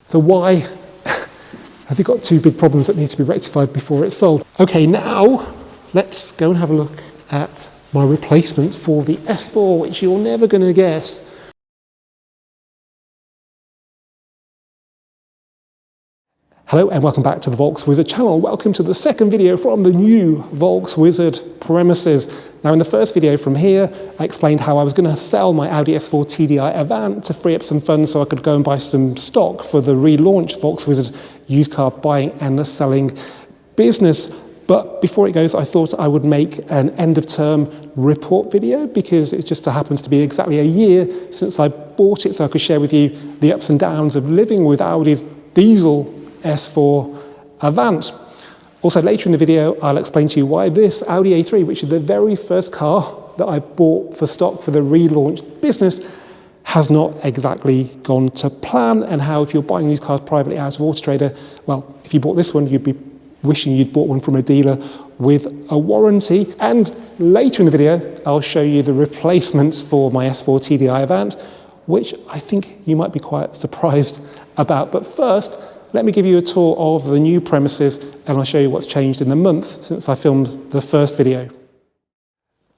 So why has it got two big problems that need to be rectified before it's sold? Okay, now let's go and have a look at my replacement for the S4, which you're never going to guess. Hello and welcome back to the Volkswizard channel. Welcome to the second video from the new Volkswizard premises. Now in the first video from here, I explained how I was going to sell my Audi S4 TDI Avant to free up some funds so I could go and buy some stock for the relaunched Volkswizard used car buying and selling business. But before it goes, I thought I would make an end of term report video because it just happens to be exactly a year since I bought it, so I could share with you the ups and downs of living with Audi's diesel S4 Avant. Also later in the video I'll explain to you why this Audi A3, which is the very first car that I bought for stock for the relaunched business, has not exactly gone to plan, and how if you're buying these cars privately out of Auto Trader, well, if you bought this one you'd be wishing you'd bought one from a dealer with a warranty. And later in the video I'll show you the replacements for my S4 TDI Avant, which I think you might be quite surprised about. But first, let me give you a tour of the new premises and I'll show you what's changed in the month since I filmed the first video.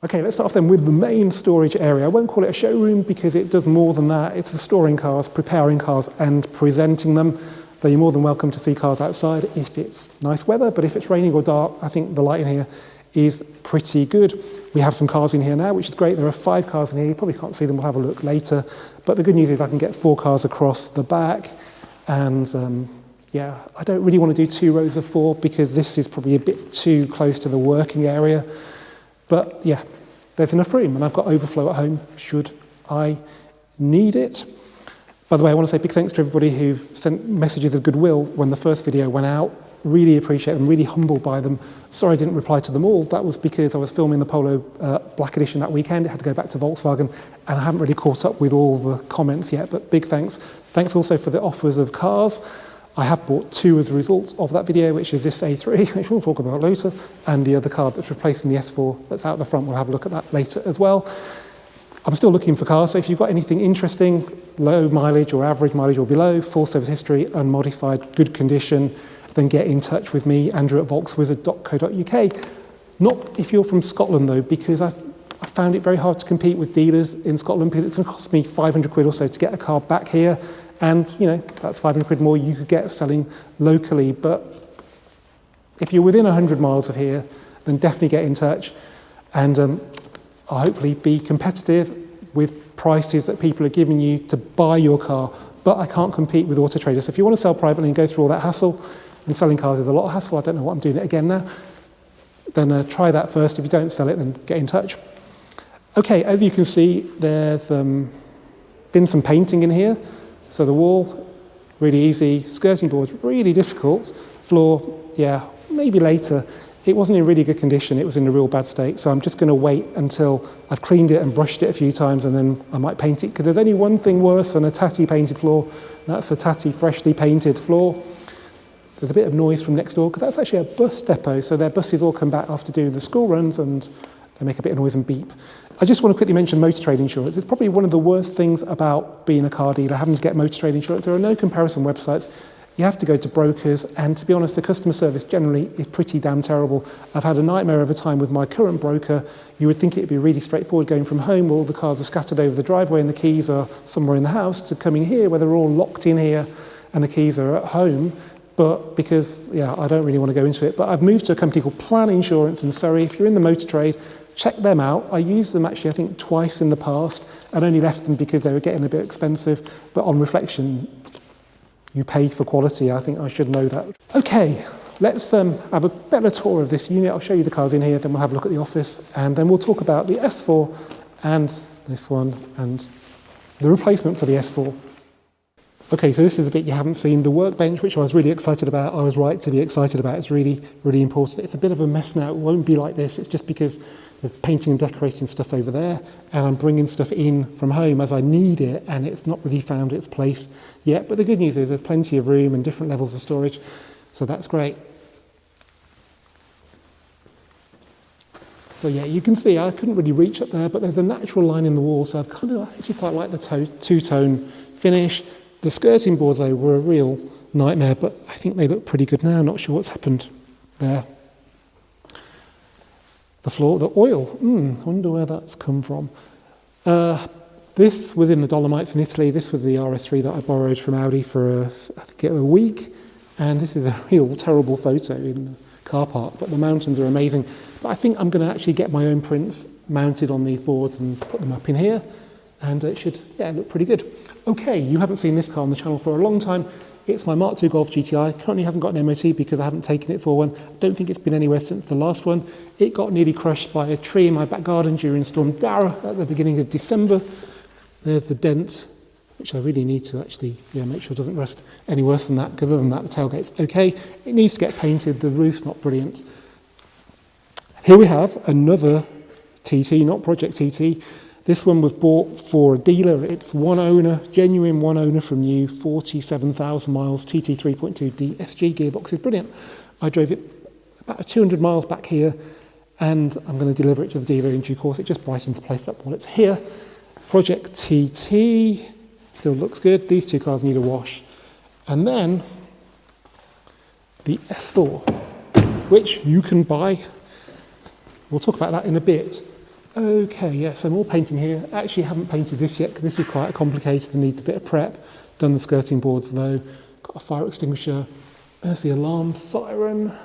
Okay, let's start off then with the main storage area. I won't call it a showroom because it does more than that. It's the storing cars, preparing cars and presenting them. Though you're more than welcome to see cars outside if it's nice weather, but if it's raining or dark, I think the light in here is pretty good. We have some cars in here now, which is great. There are 5 cars in here. You probably can't see them, we'll have a look later. But the good news is I can get 4 cars across the back. And yeah, I don't really want to do 2 rows of 4 because this is probably a bit too close to the working area. But yeah, there's enough room and I've got overflow at home should I need it. By the way, I want to say big thanks to everybody who sent messages of goodwill when the first video went out. Really appreciate them, really humbled by them. Sorry I didn't reply to them all. That was because I was filming the Polo Black Edition that weekend. It had to go back to Volkswagen and I haven't really caught up with all the comments yet, but big thanks. Thanks also for the offers of cars. I have bought 2 as a result of that video, which is this A3, which we'll talk about later, and the other car that's replacing the S4 that's out the front. We'll have a look at that later as well. I'm still looking for cars, so if you've got anything interesting, low mileage or average mileage or below, full service history, unmodified, good condition, then get in touch with me, Andrew at volkswizard.co.uk. Not if you're from Scotland though, because I found it very hard to compete with dealers in Scotland because it's going to cost me 500 quid or so to get a car back here. And, you know, that's 500 quid more you could get selling locally. But if you're within 100 miles of here, then definitely get in touch. And I'll hopefully be competitive with prices that people are giving you to buy your car. But I can't compete with Auto Trader. So if you want to sell privately and go through all that hassle, and selling cars is a lot of hassle, I don't know what I'm doing it again now, then try that first. If you don't sell it, then get in touch. Okay, as you can see, there's been some painting in here. So the wall, really easy. Skirting boards, really difficult. Floor, yeah, maybe later. It wasn't in really good condition. It was in a real bad state. So I'm just going to wait until I've cleaned it and brushed it a few times, and then I might paint it. Because there's only one thing worse than a tatty painted floor. And that's a tatty freshly painted floor. There's a bit of noise from next door because that's actually a bus depot. So their buses all come back after doing the school runs and they make a bit of noise and beep. I just want to quickly mention motor trade insurance. It's probably one of the worst things about being a car dealer, having to get motor trade insurance. There are no comparison websites. You have to go to brokers, and to be honest, the customer service generally is pretty damn terrible. I've had a nightmare over time with my current broker. You would think it would be really straightforward going from home where all the cars are scattered over the driveway and the keys are somewhere in the house, to coming here where they're all locked in here and the keys are at home. But because, yeah, I don't really want to go into it, but I've moved to a company called Plan Insurance in Surrey. If you're in the motor trade, check them out. I used them actually, I think, twice in the past and only left them because they were getting a bit expensive. But on reflection, you pay for quality. I think I should know that. Okay, let's have a better tour of this unit. I'll show you the cars in here, then we'll have a look at the office, and then we'll talk about the S4 and this one and the replacement for the S4. Okay, so this is the bit you haven't seen, the workbench, which I was really excited about. I was right to be excited about. It's really, really important. It's a bit of a mess now. It won't be like this. It's just because there's painting and decorating stuff over there, and I'm bringing stuff in from home as I need it, and it's not really found its place yet. But the good news is there's plenty of room and different levels of storage, so that's great. So yeah, you can see I couldn't really reach up there, but there's a natural line in the wall, so I've kind of actually quite like the two-tone finish. The skirting boards, though, were a real nightmare, but I think they look pretty good now. Not sure what's happened there. The floor, the oil, I wonder where that's come from. This was in the Dolomites in Italy. This was the RS3 that I borrowed from Audi for, I think, a week. And this is a real terrible photo in the car park, but the mountains are amazing. But I think I'm going to actually get my own prints mounted on these boards and put them up in here. And it should, look pretty good. Okay, you haven't seen this car on the channel for a long time. It's my Mark II Golf GTI. Currently hasn't got an MOT because I haven't taken it for one. I don't think it's been anywhere since the last one. It got nearly crushed by a tree in my back garden during Storm Dara at the beginning of December. There's the dent, which I really need to actually make sure it doesn't rust any worse than that, because other than that, the tailgate's okay. It needs to get painted. The roof's not brilliant. Here we have another TT, not Project TT. This one was bought for a dealer. It's one owner, genuine one owner from new, 47,000 miles, TT 3.2 DSG gearbox is brilliant. I drove it about 200 miles back here, and I'm going to deliver it to the dealer in due course. It just brightens the place up while it's here. Project TT still looks good. These two cars need a wash. And then the S4, which you can buy. We'll talk about that in a bit. Okay, yes, I'm all painting here. Actually, haven't painted this yet because this is quite complicated and needs a bit of prep. Done the skirting boards though. Got a fire extinguisher. There's the alarm siren.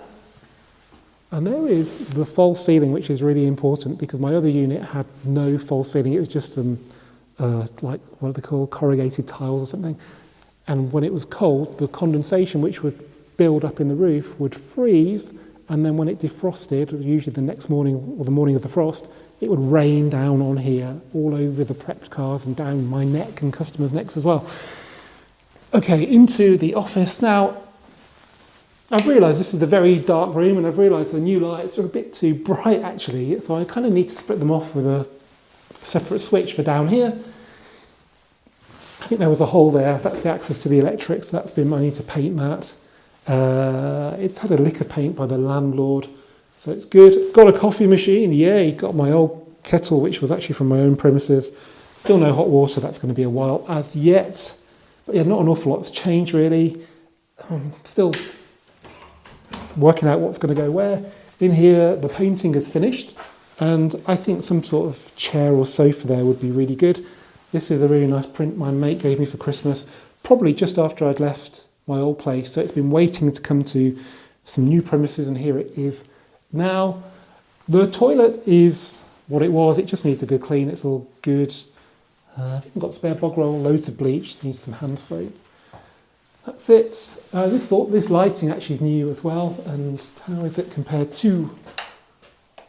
And there is the false ceiling, which is really important because my other unit had no false ceiling. It was just some, like, what are they called, corrugated tiles or something. And when it was cold, the condensation, which would build up in the roof, would freeze. And then when it defrosted, usually the next morning or the morning of the frost, it would rain down on here, all over the prepped cars and down my neck and customers' necks as well. Okay, into the office. Now, I've realised this is a very dark room, and I've realised the new lights are a bit too bright actually, so I kind of need to split them off with a separate switch for down here. I think there was a hole there. That's the access to the electrics. That's been money to paint that. It's had a lick of paint by the landlord, so it's good. Got a coffee machine, yay. Got my old kettle, which was actually from my own premises. Still no hot water, that's going to be a while as yet. But yeah, not an awful lot's changed really. Still working out what's going to go where. In here, the painting is finished, and I think some sort of chair or sofa there would be really good. This is a really nice print my mate gave me for Christmas, probably just after I'd left my old place, so it's been waiting to come to some new premises, and here it is now. The toilet is what it was. It just needs a good clean. It's all good. I've got spare bog roll, loads of bleach, needs some hand soap. That's it. This lighting actually is new as well, and how is it compared to?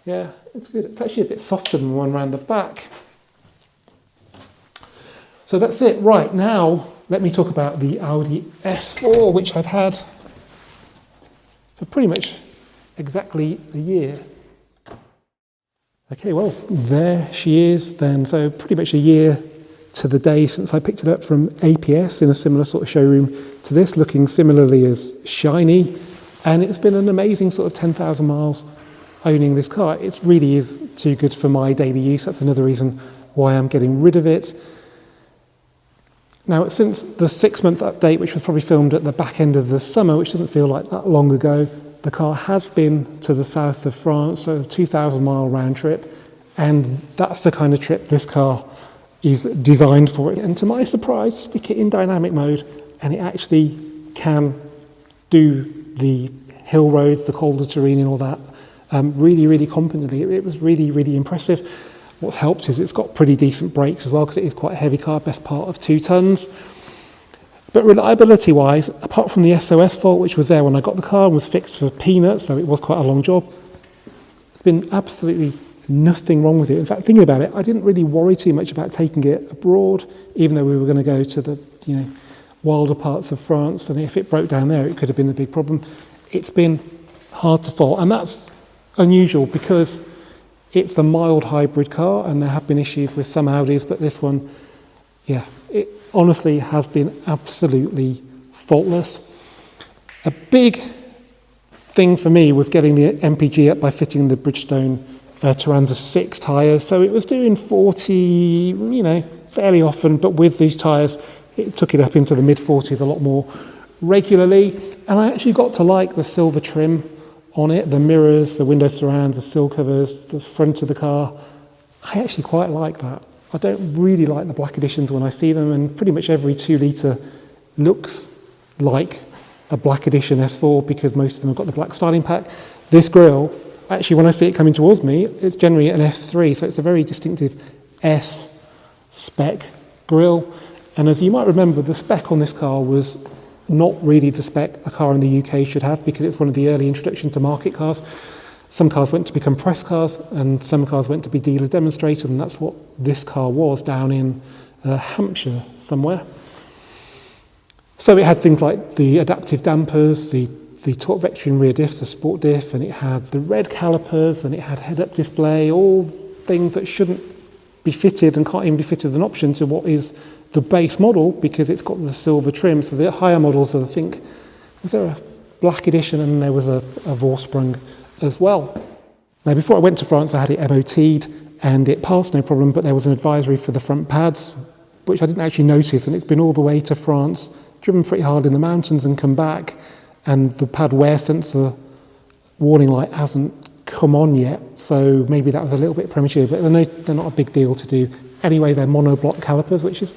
Yeah, it's good. It's actually a bit softer than the one around the back. So that's it. Right, now let me talk about the Audi S4, which I've had for pretty much exactly a year. Okay, well, there she is then. So pretty much a year to the day since I picked it up from APS in a similar sort of showroom to this, looking similarly as shiny. And it's been an amazing sort of 10,000 miles owning this car. It really is too good for my daily use. That's another reason why I'm getting rid of it. Now, since the 6-month update, which was probably filmed at the back end of the summer, which doesn't feel like that long ago, the car has been to the south of France, so a 2,000 mile round trip. And that's the kind of trip this car is designed for. And to my surprise, stick it in dynamic mode, and it actually can do the hill roads, the colder terrain and all that really, really competently. It was really, really impressive. What's helped is it's got pretty decent brakes as well, because it is quite a heavy car, best part of 2 tons. But reliability wise, apart from the SOS fault, which was there when I got the car and was fixed for peanuts, so it was quite a long job, there's been absolutely nothing wrong with it. In fact, thinking about it, I didn't really worry too much about taking it abroad, even though we were going to go to the wilder parts of France, and if it broke down there, it could have been a big problem. It's been hard to fault, and that's unusual because it's a mild hybrid car, and there have been issues with some Audis, but this one, yeah, it honestly has been absolutely faultless. A big thing for me was getting the MPG up by fitting the Bridgestone Turanza 6 tyres. So it was doing 40, fairly often, but with these tyres, it took it up into the mid-40s a lot more regularly. And I actually got to like the silver trim on it, the mirrors, the window surrounds, the sill covers, the front of the car. I actually quite like that. I don't really like the black editions when I see them, and pretty much every 2 litre looks like a black edition S4 because most of them have got the black styling pack. This grille, actually when I see it coming towards me, it's generally an S3, so it's a very distinctive S spec grille. And as you might remember, the spec on this car was not really the spec a car in the UK should have, because it's one of the early introduction to market cars. Some cars went to become press cars, and some cars went to be dealer demonstrated, and that's what this car was down in Hampshire somewhere. So it had things like the adaptive dampers, the torque vectoring rear diff, the sport diff, and it had the red calipers, and it had head-up display, all things that shouldn't be fitted and can't even be fitted as an option to what is the base model, because it's got the silver trim. So the higher models, I think, was there a black edition, and there was a Vorsprung as well. Now, before I went to France, I had it MOT'd, and it passed no problem, but there was an advisory for the front pads, which I didn't actually notice, and it's been all the way to France, driven pretty hard in the mountains and come back, and the pad wear sensor warning light hasn't come on yet, so maybe that was a little bit premature, but they're not a big deal to do. Anyway, they're monoblock calipers, which is,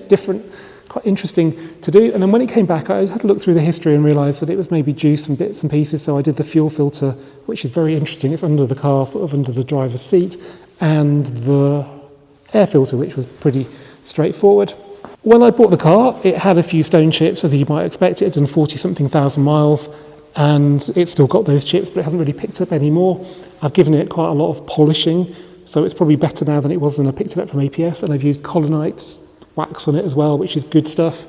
different, quite interesting to do. And then when it came back, I had to look through the history and realised that it was maybe juice and bits and pieces, so I did the fuel filter, which is very interesting. It's under the car, sort of under the driver's seat, and the air filter, which was pretty straightforward. When I bought the car, it had a few stone chips, as you might expect. It had done 40-something thousand miles, and it's still got those chips, but it hasn't really picked up anymore. I've given it quite a lot of polishing, so it's probably better now than it was when I picked it up from APS, and I've used Colonite wax on it as well, which is good stuff.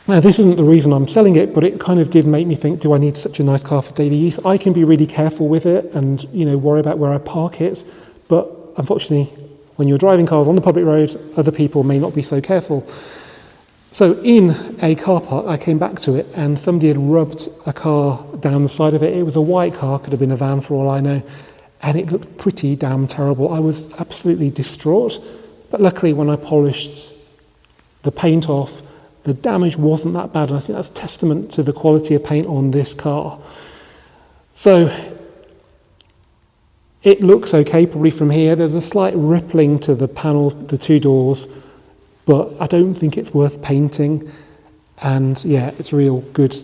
Now, this isn't the reason I'm selling it, but it kind of did make me think, do I need such a nice car for daily use? I can be really careful with it and, worry about where I park it, but unfortunately, when you're driving cars on the public road, other people may not be so careful. So in a car park, I came back to it, and somebody had rubbed a car down the side of it. It was a white car, could have been a van for all I know, and it looked pretty damn terrible. I was absolutely distraught, but luckily when I polished the paint off, the damage wasn't that bad, and I think that's testament to the quality of paint on this car. So it looks okay probably from here. There's a slight rippling to the panels, the 2 doors, but I don't think it's worth painting. And yeah, it's a real good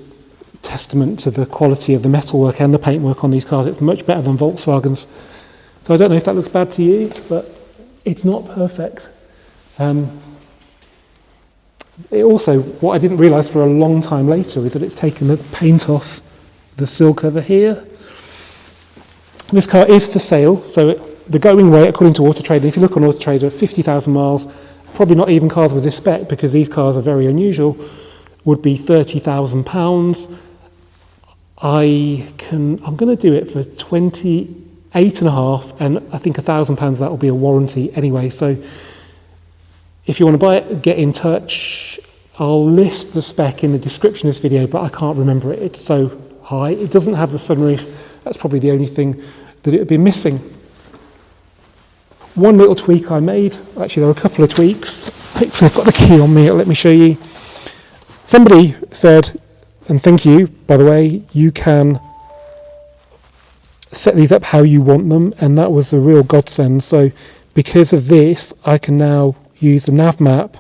testament to the quality of the metalwork and the paintwork on these cars. It's much better than Volkswagen's. So I don't know if that looks bad to you, but it's not perfect. It also, what I didn't realise for a long time later is that it's taken the paint off the sill cover here. This car is for sale, so the going rate according to Auto Trader, if you look on Auto Trader, 50,000 miles, probably not even cars with this spec because these cars are very unusual, would be £30,000. I'm going to do it for 28.5, and I think £1,000 that will be a warranty anyway. So if you want to buy it, get in touch. I'll list the spec in the description of this video, but I can't remember it. It's so high. It doesn't have the sunroof. That's probably the only thing that it would be missing. One little tweak I made, actually there are a couple of tweaks. Hopefully I've got the key on me, let me show you. Somebody said, and thank you, by the way, you can set these up how you want them, and that was a real godsend. So because of this, I can now use the nav map,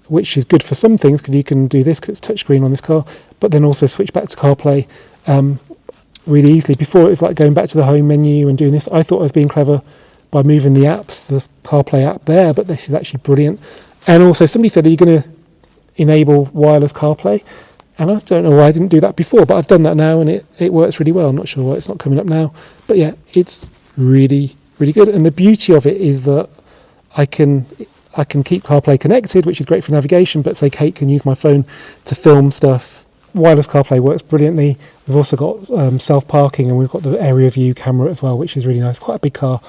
which is good for some things because you can do this because it's touchscreen on this car, but then also switch back to CarPlay really easily. Before it was like going back to the home menu and doing this. I thought I was being clever by moving the apps, the CarPlay app there, but this is actually brilliant. And also somebody said, are you going to enable wireless CarPlay? And I don't know why I didn't do that before, but I've done that now and it works really well. I'm not sure why it's not coming up now, but yeah, it's really, really good. And the beauty of it is that I can keep CarPlay connected, which is great for navigation, but say Kate can use my phone to film stuff. Wireless CarPlay works brilliantly. We've also got self-parking, and we've got the area view camera as well, which is really nice. Quite a big car.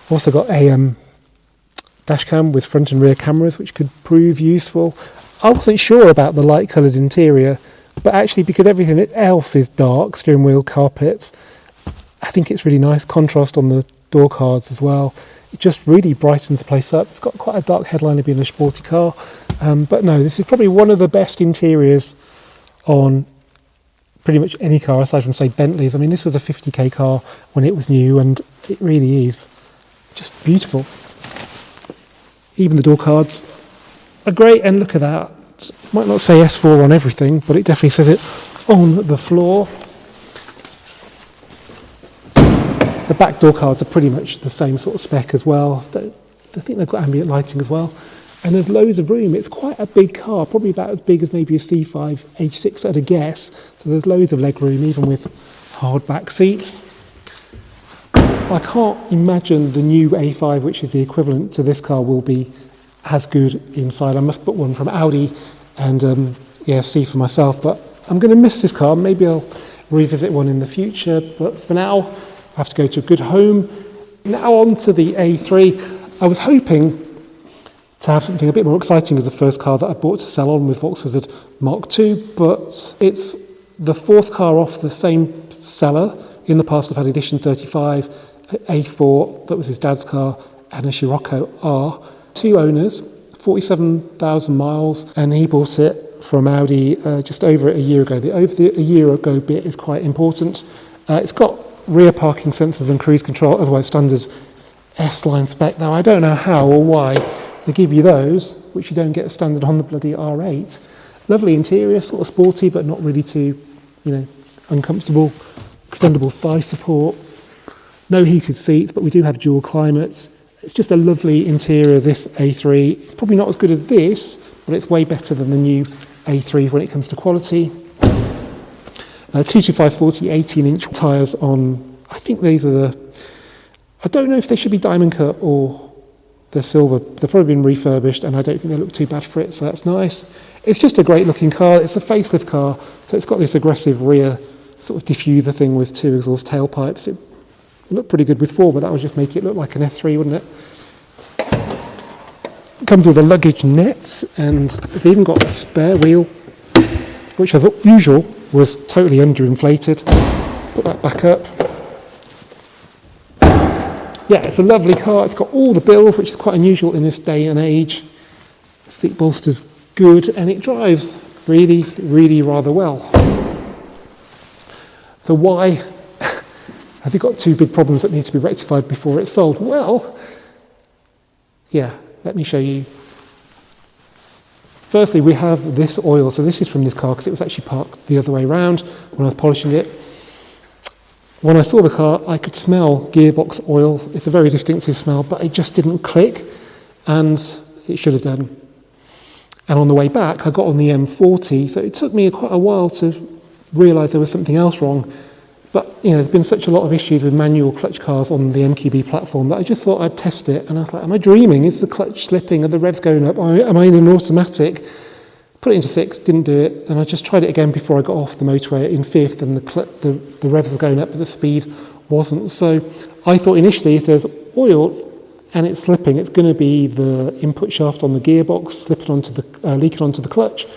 Also got a dash cam with front and rear cameras, which could prove useful. I wasn't sure about the light coloured interior, but actually because everything else is dark, steering wheel, carpets, I think it's really nice. Contrast on the door cards as well. It just really brightens the place up. It's got quite a dark headliner being a sporty car, But no, this is probably one of the best interiors on pretty much any car aside from, say, Bentleys. I mean, this was a 50k car when it was new, and it really is just beautiful. Even the door cards are great, and look at that. Might not say S4 on everything, but it definitely says it on the floor. The back door cards are pretty much the same sort of spec as well. I think they've got ambient lighting as well. And there's loads of room. It's quite a big car, probably about as big as maybe a C5 H6 at a guess. So there's loads of leg room, even with hard back seats. I can't imagine the new A5, which is the equivalent to this car, will be as good inside. I must put one from Audi and see for myself. But I'm going to miss this car. Maybe I'll revisit one in the future. But for now, I have to go to a good home. Now on to the A3. I was hoping to have something a bit more exciting as the first car that I bought to sell on with Volkswizard Mark II, but it's the fourth car off the same seller. In the past I've had Edition 35, A4, that was his dad's car, and a Scirocco R. 2 owners, 47,000 miles, and he bought it from Audi just over a year ago. The a year ago bit is quite important. It's got rear parking sensors and cruise control, otherwise standard S-line spec. Now I don't know how or why they give you those, which you don't get standard on the bloody R8. Lovely interior, sort of sporty, but not really too, uncomfortable. Extendable thigh support. No heated seats, but we do have dual climates. It's just a lovely interior, this A3. It's probably not as good as this, but it's way better than the new A3 when it comes to quality. 225/40 18-inch tyres on, I think these are I don't know if they should be diamond cut or they're silver. They've probably been refurbished, and I don't think they look too bad for it, so that's nice. It's just a great looking car. It's a facelift car, so it's got this aggressive rear sort of diffuser thing with 2 exhaust tailpipes. It looked pretty good with 4, but that would just make it look like an S3, wouldn't it? It comes with a luggage net, and it's even got a spare wheel, which as usual was totally underinflated. Put that back up. Yeah, it's a lovely car. It's got all the bills, which is quite unusual in this day and age. Seat bolster's good, and it drives really, really rather well. So why has it got 2 big problems that need to be rectified before it's sold? Well, yeah, let me show you. Firstly, we have this oil. So this is from this car because it was actually parked the other way around when I was polishing it. When I saw the car, I could smell gearbox oil. It's a very distinctive smell, but it just didn't click, and it should have done. And on the way back, I got on the M40, so it took me quite a while to realise there was something else wrong. But there's been such a lot of issues with manual clutch cars on the MQB platform that I just thought I'd test it. And I was like, am I dreaming? Is the clutch slipping? Are the revs going up? Am I in an automatic? Put it into 6, didn't do it, and I just tried it again before I got off the motorway in 5th, and the revs were going up, but the speed wasn't. So I thought initially if there's oil and it's slipping, it's going to be the input shaft on the gearbox leaking onto the clutch.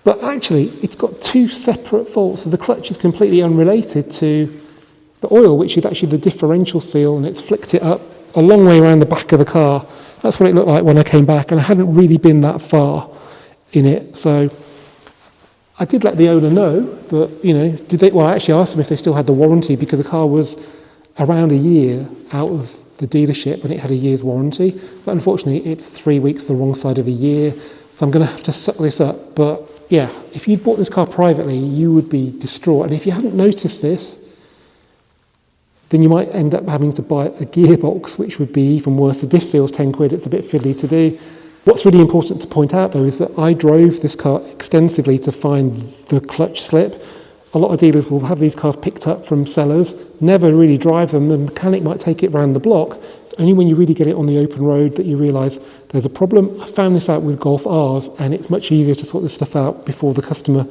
But actually, it's got 2 separate faults. So the clutch is completely unrelated to the oil, which is actually the differential seal, and it's flicked it up a long way around the back of the car. That's what it looked like when I came back, and I hadn't really been that far in it. So I did let the owner know that, I actually asked them if they still had the warranty, because the car was around a year out of the dealership and it had a year's warranty. But unfortunately, it's 3 weeks the wrong side of a year. So I'm going to have to suck this up. But yeah, if you'd bought this car privately, you would be distraught. And if you hadn't noticed this, then you might end up having to buy a gearbox, which would be even worse. The diff seal's 10 quid. It's a bit fiddly to do. What's really important to point out, though, is that I drove this car extensively to find the clutch slip. A lot of dealers will have these cars picked up from sellers, never really drive them. The mechanic might take it around the block. It's only when you really get it on the open road that you realise there's a problem. I found this out with Golf Rs, and it's much easier to sort this stuff out before the customer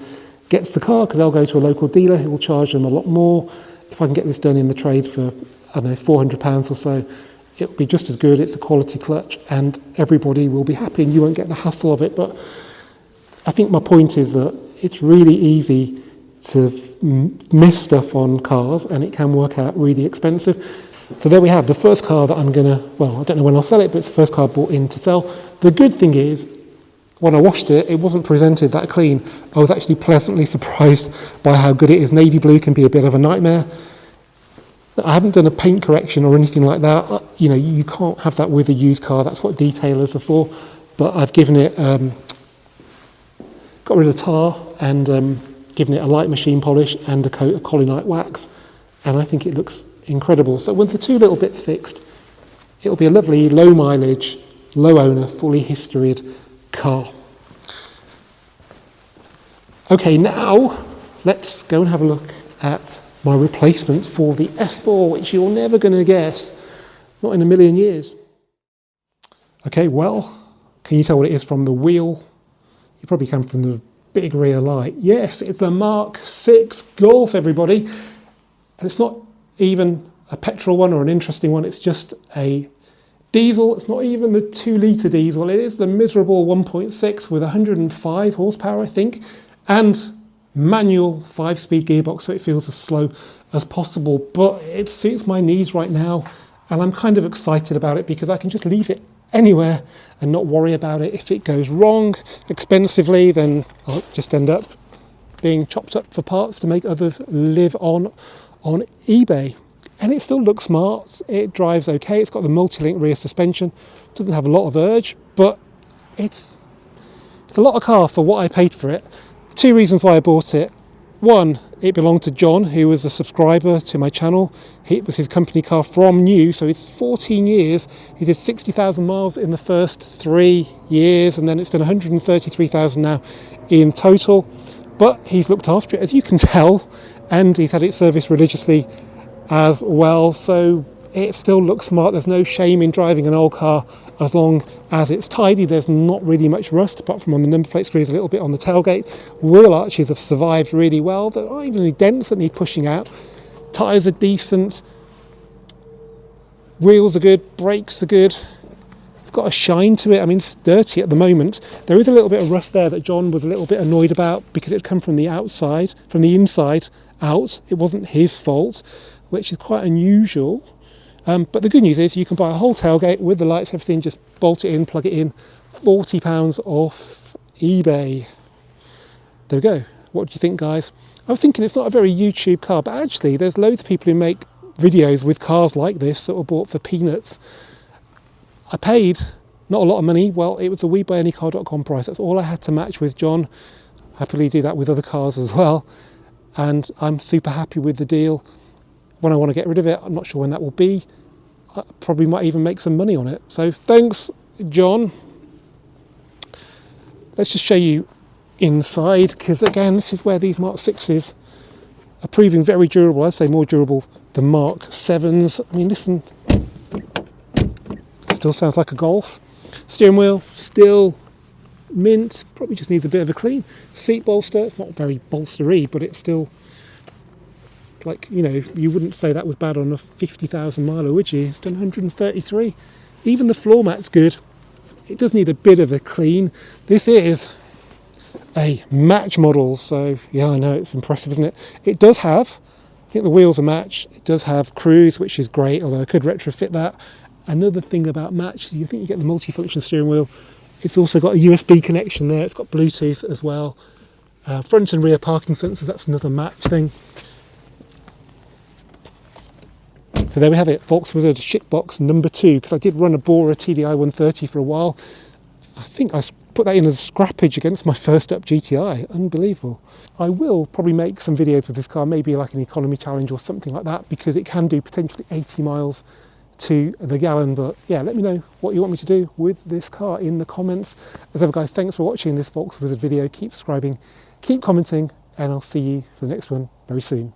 gets the car, because they'll go to a local dealer who will charge them a lot more. If I can get this done in the trade for, £400 or so, it'll be just as good. It's a quality clutch, and everybody will be happy, and you won't get the hassle of it. But I think my point is that it's really easy to miss stuff on cars, and it can work out really expensive. So there we have the first car that I'm going to, I don't know when I'll sell it, but it's the first car I bought in to sell. The good thing is, when I washed it, it wasn't presented that clean. I was actually pleasantly surprised by how good it is. Navy blue can be a bit of a nightmare. I haven't done a paint correction or anything like that. You know, you can't have that with a used car. That's what detailers are for. But I've given it, got rid of tar and given it a light machine polish and a coat of Collinite wax. And I think it looks incredible. So with the two little bits fixed, it'll be a lovely low mileage, low owner, fully historied car. Okay, now let's go and have a look at my replacement for the S4, which you're never going to guess, not in a million years. Okay, well, can you tell what it is from the wheel? You probably can from the big rear light. Yes, it's the Mark 6 Golf, everybody. And it's not even a petrol one or an interesting one, it's just a diesel. It's not even the 2-litre diesel, it is the miserable 1.6 with 105 horsepower, I think, and manual 5-speed gearbox, so it feels as slow as possible. But it suits my needs right now, and I'm kind of excited about it because I can just leave it anywhere and not worry about it. If it goes wrong expensively, then I'll just end up being chopped up for parts to make others live on eBay. And it still looks smart, it drives okay, it's got the multi-link rear suspension, doesn't have a lot of urge, but it's a lot of car for what I paid for it. Two reasons why I bought it. One, it belonged to John, who was a subscriber to my channel. It was his company car from new, so it's 14 years. He did 60,000 miles in the first 3 years, and then it's done 133,000 now in total. But he's looked after it, as you can tell, and he's had it serviced religiously as well, so it still looks smart. There's no shame in driving an old car as long as it's tidy. There's not really much rust, apart from on the number plate screws, a little bit on the tailgate. Wheel arches have survived really well. There aren't even any dents that need pushing out. Tyres are decent. Wheels are good. Brakes are good. It's got a shine to it. I mean, it's dirty at the moment. There is a little bit of rust there that John was a little bit annoyed about because it had come from the outside, from the inside out. It wasn't his fault, which is quite unusual. But the good news is you can buy a whole tailgate with the lights, everything, just bolt it in, plug it in, £40 off eBay. There we go. What do you think, guys? I was thinking it's not a very YouTube car, but actually there's loads of people who make videos with cars like this that were bought for peanuts. I paid not a lot of money. Well, it was the WeBuyAnyCar.com price. That's all I had to match with John. Happily do that with other cars as well. And I'm super happy with the deal. When I want to get rid of it, I'm not sure when that will be. I probably might even make some money on it. So thanks, John. Let's just show you inside, because again, this is where these Mark 6s are proving very durable. I'd say more durable than Mark 7s. I mean, listen, it still sounds like a Golf. Steering wheel, still mint, probably just needs a bit of a clean. Seat bolster, it's not very bolstery, but it's still, like, you know, you wouldn't say that was bad on a 50,000 miler, would you? It's done 133. Even the floor mat's good. It does need a bit of a clean. This is a match model, so yeah, I know, it's impressive, isn't it? It does have, I think the wheels are match. It does have cruise, which is great, although I could retrofit that. Another thing about match, you think you get the multi-function steering wheel. It's also got a USB connection there. It's got Bluetooth as well. Front and rear parking sensors, that's another match thing. So there we have it, Volkswizard shitbox number 2, because I did run a Bora TDI 130 for a while. I think I put that in as scrappage against my first up GTI. Unbelievable. I will probably make some videos with this car, maybe like an economy challenge or something like that, because it can do potentially 80 miles to the gallon. But yeah, let me know what you want me to do with this car in the comments. As ever, guys, thanks for watching this Volkswizard video. Keep subscribing, keep commenting, and I'll see you for the next one very soon.